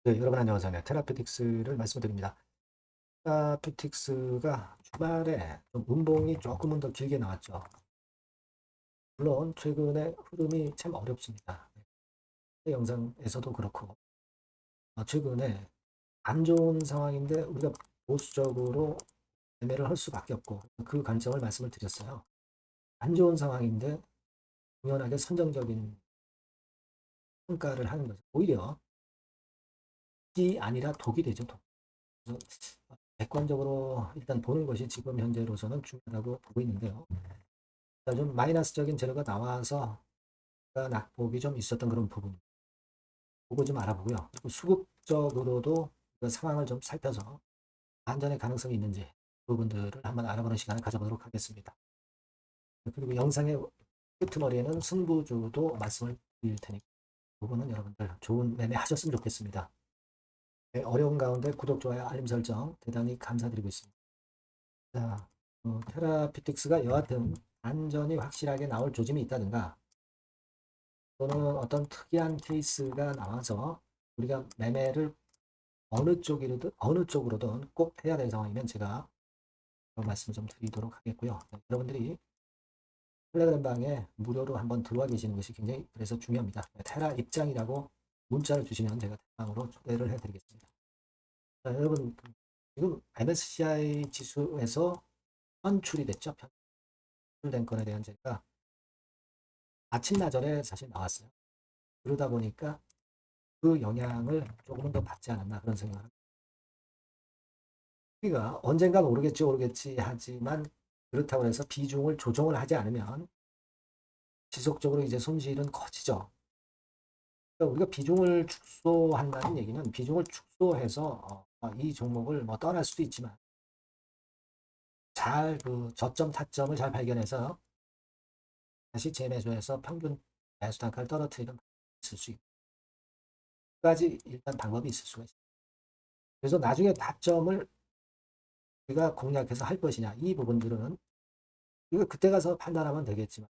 네, 여러분 안녕하세요. 네, 테라피틱스를 말씀드립니다. 테라피틱스가 주말에 좀 운봉이 조금은 더 길게 나왔죠. 물론 최근에 흐름이 참 어렵습니다. 네, 영상에서도 그렇고 최근에 안 좋은 상황인데 우리가 보수적으로 매매를 할 수밖에 없고 그 관점을 말씀을 드렸어요. 안 좋은 상황인데 당연하게 선정적인 평가를 하는 거죠. 오히려 이 아니라 독이 되죠. 독. 그래서 객관적으로 일단 보는 것이 지금 현재로서는 중요하다고 보고 있는데요. 좀 마이너스적인 재료가 나와서 낙폭이 좀 있었던 그런 부분 그거 좀 알아보고요. 그리고 수급적으로도 그 상황을 좀 살펴서 반전의 가능성이 있는지 부분들을 한번 알아보는 시간을 가져보도록 하겠습니다. 그리고 영상의 끄트머리에는 승부주도 말씀을 드릴 테니까 부분은 여러분들 좋은 매매 하셨으면 좋겠습니다. 네, 어려운 가운데 구독, 좋아요, 알림 설정 대단히 감사드리고 있습니다. 자, 테라피틱스가 여하튼 안전이 확실하게 나올 조짐이 있다든가 또는 어떤 특이한 케이스가 나와서 우리가 매매를 어느 쪽으로든 꼭 해야 될 상황이면 제가 말씀을 좀 드리도록 하겠고요. 네, 여러분들이 텔레그램 방에 무료로 한번 들어와 계시는 것이 굉장히 그래서 중요합니다. 네, 테라 입장이라고 문자를 주시면 제가 방으로 초대를 해드리겠습니다. 자, 여러분 지금 MSCI 지수에서 편출이 됐죠. 편출된 건에 대한 제가 아침나절에 사실 나왔어요. 그러다 보니까 그 영향을 조금은 더 받지 않았나 그런 생각을 합니다. 우리가 언젠간 오르겠지 하지만 그렇다고 해서 비중을 조정을 하지 않으면 지속적으로 이제 손실은 커지죠. 그러니까 우리가 비중을 축소한다는 얘기는 비중을 축소해서 이 종목을 뭐 떠날 수도 있지만 잘 그 저점 타점을 잘 발견해서 다시 재매수해서 평균 매수 단가를 떨어뜨리는 방법이 있을 수 있고 두 가지 일단 방법이 있을 수가 있습니다. 그래서 나중에 타점을 우리가 공략해서 할 것이냐 이 부분들은 이거 그때 가서 판단하면 되겠지만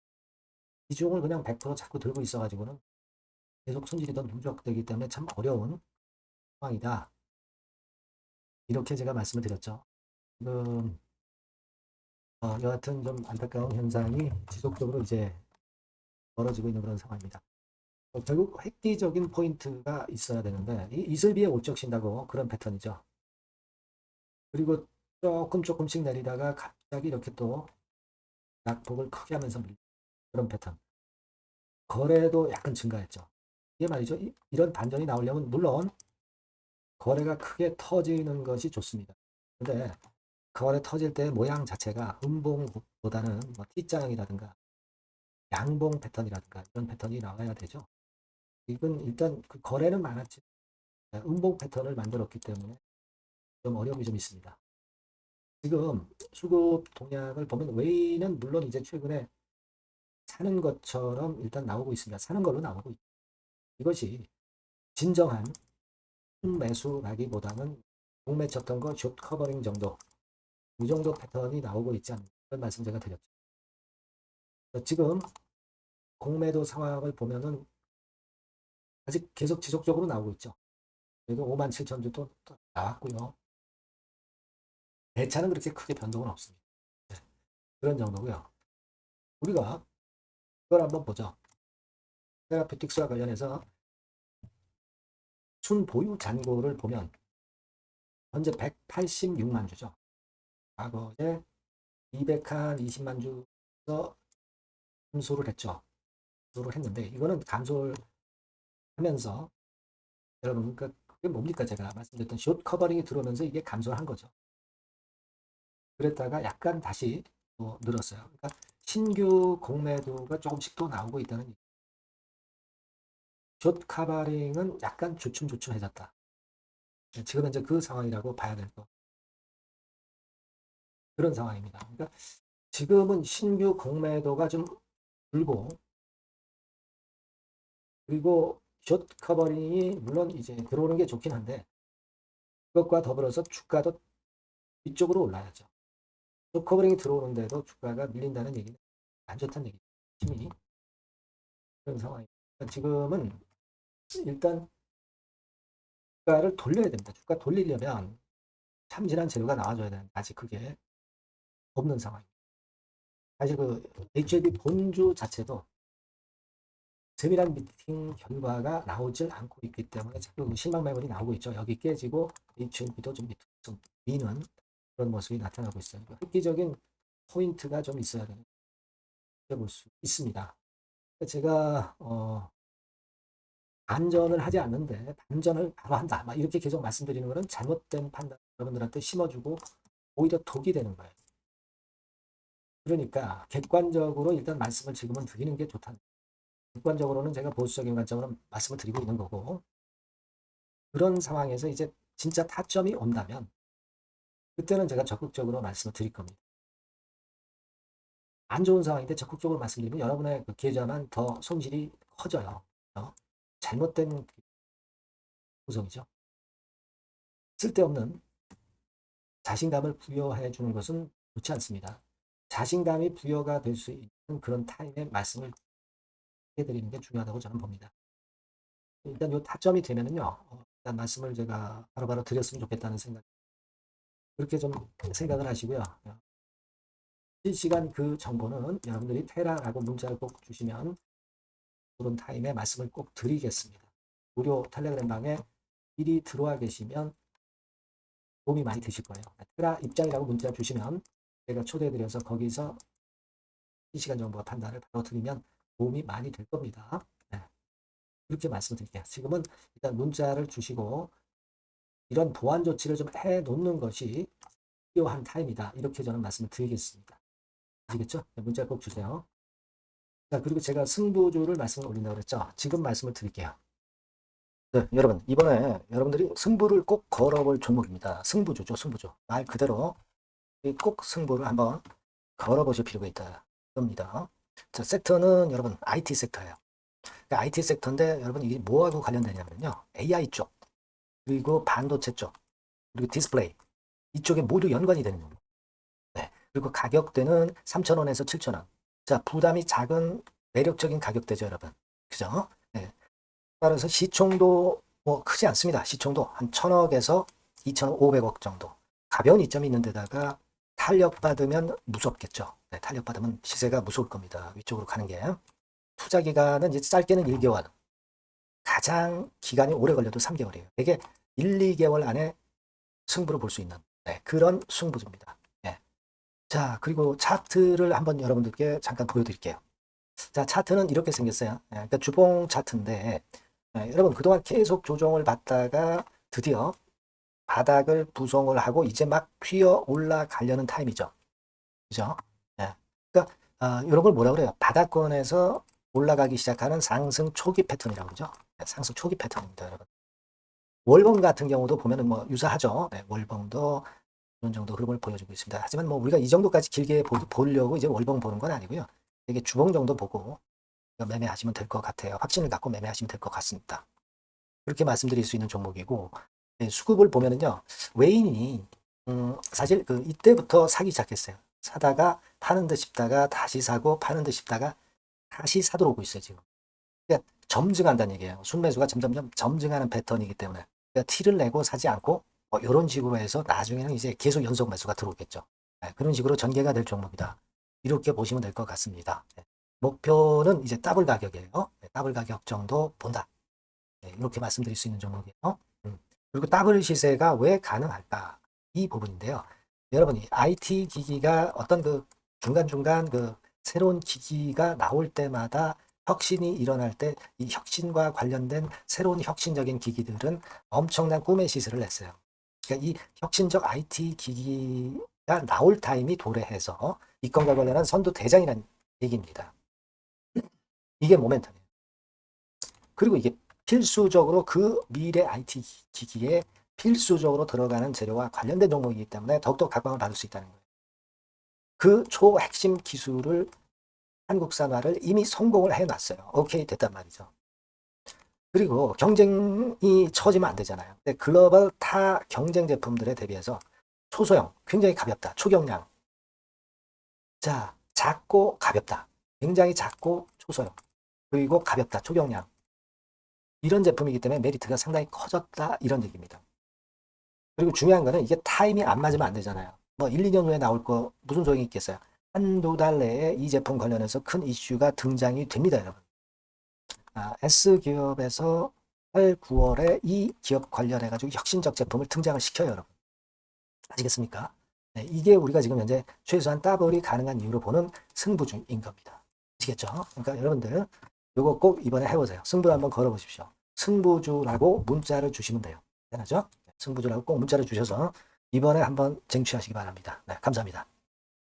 비중을 그냥 100% 자꾸 들고 있어가지고는 계속 손실이 더 누적되기 때문에 참 어려운 상황이다. 이렇게 제가 말씀을 드렸죠. 지금 여하튼 좀 안타까운 현상이 지속적으로 이제 벌어지고 있는 그런 상황입니다. 결국 획기적인 포인트가 있어야 되는데 이슬비에 못 적신다고 그런 패턴이죠. 그리고 조금씩 내리다가 갑자기 이렇게 또 낙폭을 크게 하면서 밀리는 그런 패턴. 거래도 약간 증가했죠. 이게 말이죠. 이런 반전이 나오려면 물론 거래가 크게 터지는 것이 좋습니다. 근데 거래 터질 때 모양 자체가 음봉보다는 뭐 T자형이라든가 양봉 패턴이라든가 이런 패턴이 나와야 되죠. 이건 일단 그 거래는 많았지 음봉 패턴을 만들었기 때문에 좀 어려움이 좀 있습니다. 지금 수급 동향을 보면 웨이는 물론 이제 최근에 사는 것처럼 일단 나오고 있습니다. 사는 걸로 나오고 있죠. 이것이 진정한 매수라기보다는 공매쳤던 거 숏 커버링 정도 이 정도 패턴이 나오고 있지 않나 그런 말씀 제가 드렸죠. 지금 공매도 상황을 보면은 아직 계속 지속적으로 나오고 있죠. 그래도 5만 7천 주도 나왔고요. 대차는 그렇게 크게 변동은 없습니다. 네, 그런 정도고요. 우리가 이걸 한번 보죠. 테라피틱스와 관련해서 순보유 잔고를 보면 현재 186만 주죠. 과거에 220만 주에서 감소를 했죠. 감소를 했는데 이거는 감소를 하면서 여러분 그게 뭡니까 제가 말씀드렸던 숏 커버링이 들어오면서 이게 감소를 한 거죠. 그랬다가 약간 다시 또 늘었어요. 그러니까 신규 공매도가 조금씩 또 나오고 있다는 얘기. 숏 커버링은 약간 주춤주춤해졌다. 지금 현재 그 상황이라고 봐야 될 거. 그런 상황입니다. 그러니까 지금은 신규 공매도가 좀 줄고 그리고 숏 커버링이 물론 이제 들어오는 게 좋긴 한데 그것과 더불어서 주가도 위쪽으로 올라야죠. 숏 커버링이 들어오는데도 주가가 밀린다는 얘기는 안 좋다는 얘기죠. 힘이 그런 상황입니다. 지금은 일단 주가를 돌려야 됩니다. 주가 돌리려면 참신한 재료가 나와줘야 되는데 아직 그게 없는 상황입니다. 사실 그 HLB 본주 자체도 세밀한 미팅 결과가 나오질 않고 있기 때문에 자꾸 실망 매물이 나오고 있죠. 여기 깨지고 HLB도 좀 미는 그런 모습이 나타나고 있어요. 획기적인 포인트가 좀 있어야 되는 볼 수 있습니다. 제가 반전을 하지 않는데 반전을 바로 한다. 막 이렇게 계속 말씀드리는 것은 잘못된 판단 여러분들한테 심어주고 오히려 독이 되는 거예요. 그러니까 객관적으로 일단 말씀을 지금은 드리는 게 좋다. 객관적으로는 제가 보수적인 관점으로 말씀을 드리고 있는 거고 그런 상황에서 이제 진짜 타점이 온다면 그때는 제가 적극적으로 말씀을 드릴 겁니다. 안 좋은 상황인데 적극적으로 말씀드리면 여러분의 그 계좌만 더 손실이 커져요. 잘못된 구성이죠. 쓸데없는 자신감을 부여해 주는 것은 좋지 않습니다. 자신감이 부여가 될 수 있는 그런 타임에 말씀을 해드리는 게 중요하다고 저는 봅니다. 일단 요 타점이 되면은요, 일단 말씀을 제가 바로바로 드렸으면 좋겠다는 생각, 그렇게 좀 생각을 하시고요. 실시간 그 정보는 여러분들이 테라라고 문자를 꼭 주시면 그런 타임에 말씀을 꼭 드리겠습니다. 무료 텔레그램 방에 미리 들어와 계시면 도움이 많이 되실 거예요. 테라 입장이라고 문자 주시면 제가 초대해드려서 거기서 실시간 정보와 판단을 바로 드리면 도움이 많이 될 겁니다. 네, 그렇게 말씀드릴게요. 지금은 일단 문자를 주시고 이런 보완 조치를 좀 해놓는 것이 필요한 타임이다. 이렇게 저는 말씀을 드리겠습니다. 아시겠죠? 네, 문자 꼭 주세요. 자, 그리고 제가 승부주를 말씀을 올린다고 그랬죠? 지금 말씀을 드릴게요. 네, 여러분, 이번에 여러분들이 승부를 꼭 걸어볼 종목입니다. 승부주죠, 승부주. 말 그대로 꼭 승부를 한번 걸어보실 필요가 있다. 겁니다. 자, 섹터는 여러분, IT 섹터예요. 그러니까 IT 섹터인데 여러분, 이게 뭐하고 관련되냐면요. AI 쪽, 그리고 반도체 쪽, 그리고 디스플레이. 이쪽에 모두 연관이 되는 종목. 네. 그리고 가격대는 3,000원에서 7,000원. 자, 부담이 작은 매력적인 가격대죠, 여러분. 그죠? 네. 따라서 시총도 뭐 크지 않습니다. 시총도 한 1,000억에서 2,500억 정도. 가벼운 이점이 있는 데다가 탄력받으면 무섭겠죠. 네, 탄력받으면 시세가 무서울 겁니다. 위쪽으로 가는 게. 투자 기간은 이제 짧게는 1개월. 가장 기간이 오래 걸려도 3개월이에요. 이게 1, 2개월 안에 승부를 볼 수 있는 그런 승부입니다. 네. 자, 그리고 차트를 한번 여러분들께 잠깐 보여드릴게요. 자, 차트는 이렇게 생겼어요. 그러니까 주봉 차트인데 여러분 그동안 계속 조정을 받다가 드디어 바닥을 부송을 하고 이제 막 튀어 올라가려는 타임이죠. 그죠? 예. 그러니까 이런 걸 뭐라 그래요? 바닥권에서 올라가기 시작하는 상승 초기 패턴이라고 그러죠. 네, 상승 초기 패턴입니다, 여러분. 월봉 같은 경우도 보면은 뭐 유사하죠. 네, 월봉도 이런 정도 흐름을 보여주고 있습니다. 하지만 뭐 우리가 이 정도까지 길게 보려고 이제 월봉 보는 건 아니고요. 이게 주봉 정도 보고 매매하시면 될 것 같아요. 확신을 갖고 매매하시면 될 것 같습니다. 그렇게 말씀드릴 수 있는 종목이고 수급을 보면은요. 외인이 사실 그 이때부터 사기 시작했어요. 사다가 파는 듯 싶다가 다시 사고 파는 듯 싶다가 다시 사도록 오고 있어요. 지금. 그러니까 점증한다는 얘기예요. 순매수가 점점점 점증하는 패턴이기 때문에 그러니까 티를 내고 사지 않고 뭐 이런 식으로 해서 나중에는 이제 계속 연속 매수가 들어오겠죠. 그런 식으로 전개가 될 종목이다. 이렇게 보시면 될 것 같습니다. 목표는 이제 더블 가격이에요. 더블 가격 정도 본다. 이렇게 말씀드릴 수 있는 종목이에요. 그리고 더블 시세가 왜 가능할까? 이 부분인데요. 여러분이 IT 기기가 어떤 그 중간중간 그 새로운 기기가 나올 때마다 혁신이 일어날 때 이 혁신과 관련된 새로운 혁신적인 기기들은 엄청난 꿈의 시세를 냈어요. 그러니까 이 혁신적 IT 기기가 나올 타임이 도래해서 이건과 관련한 선두 대장이라는 얘기입니다. 이게 모멘텀이에요. 그리고 이게 필수적으로 그 미래 IT 기기에 필수적으로 들어가는 재료와 관련된 종목이기 때문에 더욱더 각광을 받을 수 있다는 거예요. 그 초핵심 기술을 한국산화를 이미 성공을 해놨어요. 오케이 됐단 말이죠. 그리고 경쟁이 처지면 안 되잖아요. 근데 글로벌 타 경쟁 제품들에 대비해서 초소형, 굉장히 가볍다. 초경량. 자, 작고 가볍다. 굉장히 작고 초소형. 그리고 가볍다. 초경량. 이런 제품이기 때문에 메리트가 상당히 커졌다 이런 얘기입니다. 그리고 중요한 거는 이게 타이밍 안 맞으면 안 되잖아요. 뭐 1, 2년 후에 나올 거 무슨 소용이 있겠어요. 한두 달 내에 이 제품 관련해서 큰 이슈가 등장이 됩니다, 여러분. S기업에서 8, 9월에 이 기업 관련해가지고 혁신적 제품을 등장을 시켜요, 여러분. 아시겠습니까? 네, 이게 우리가 지금 현재 최소한 더블이 가능한 이유로 보는 승부주인 겁니다. 아시겠죠? 그러니까 여러분들 요거 꼭 이번에 해보세요. 승부 한번 걸어보십시오. 승부주라고 문자를 주시면 돼요. 되나죠? 승부주라고 꼭 문자를 주셔서 이번에 한번 쟁취하시기 바랍니다. 네, 감사합니다.